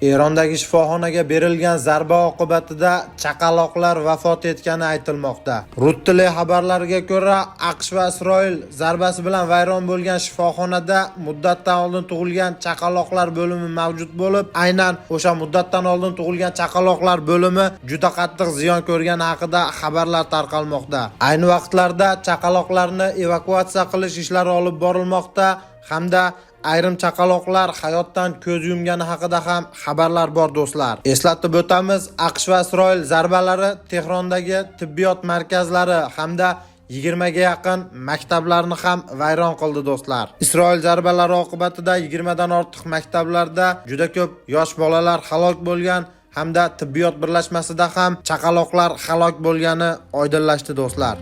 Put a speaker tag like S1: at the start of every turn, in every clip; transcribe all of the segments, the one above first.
S1: Erondagi shifoxonaga berilgan zarba oqibatida chaqaloqlar vafot etgani aytilmoqda. Rus tili xabarlariga ko'ra, AQSh va Isroil zarbasi bilan vayron bo'lgan shifoxonada muddatdan oldin tug'ilgan chaqaloqlar bo'limi mavjud bo'lib, aynan o'sha muddatdan oldin tug'ilgan chaqaloqlar bo'limi juda qattiq ziyon ko'rgani haqida xabarlar tarqalmoqda. Ayni vaqtlarda chaqaloqlarni evakuatsiya qilish ishlari olib borilmoqda hamda ayrim chaqaloqlar hayotdan ko'z yumgani haqida ham xabarlar bor do'stlar. Eslatib o'tamiz, AQSh va Isroil zarbalari Tehrondagi tibbiyot markazlari hamda 20 ga yaqin maktablarni ham vayron qildi do'stlar. Isroil zarbalari oqibatida 20 dan ortiq maktablarda juda ko'p yosh bolalar halok bo'lgan hamda tibbiyot birlashmasida ham chaqaloqlar halok bo'lgani oydinlashdi do'stlar.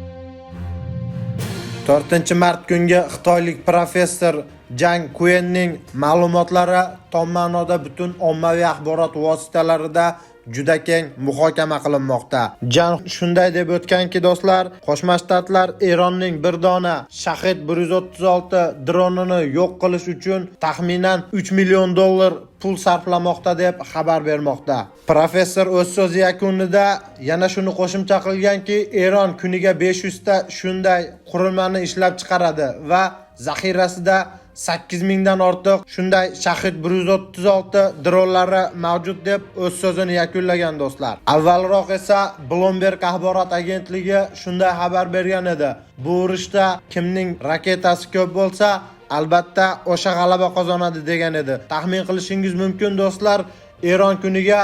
S1: 4-mart kungi xitoylik professor Jang Kuenning ma'lumotlari tom ma'noda butun ommaviy axborot vositalarida juda keng muhokama qilinmoqda. Jang shunday deb o'tganki do'stlar, Qo'shma Shtatlar Eronning bir dona Shahid 136 dronini yo'q qilish uchun taxminan $3 million pul sarflamoqda deb xabar bermoqda. Professor o'z so'zi yakunida yana shuni qo'shimcha qilganki, Eron kuniga 500 ta shunday qurilmani ishlab chiqaradi va zaxirasida 8000 dan ortiq shunday Shahid 136 dronlari mavjud deb o'z so'zini yakunlagan do'stlar. Avvalroq esa Bloomberg axborot agentligi shunday xabar bergan edi. Bu urushda kimning raketasi ko'p bo'lsa, albatta o'sha g'alaba qozonadi degan edi. Taxmin qilishingiz mumkin do'stlar, Eron kuniga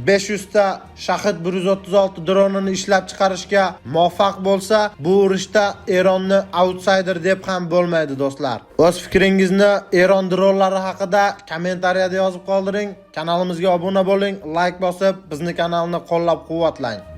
S1: 500 ta Shahid 136 dronini ishlab chiqarishga muvaffaq bo'lsa, bu urushda Eronni outsider deb ham bo'lmaydi do'stlar. O'z fikringizni Eron dronlari haqida kommentariyada yozib qoldiring. Kanalimizga obuna bo'ling, like bosib, bizni kanalni qo'llab-quvvatlang.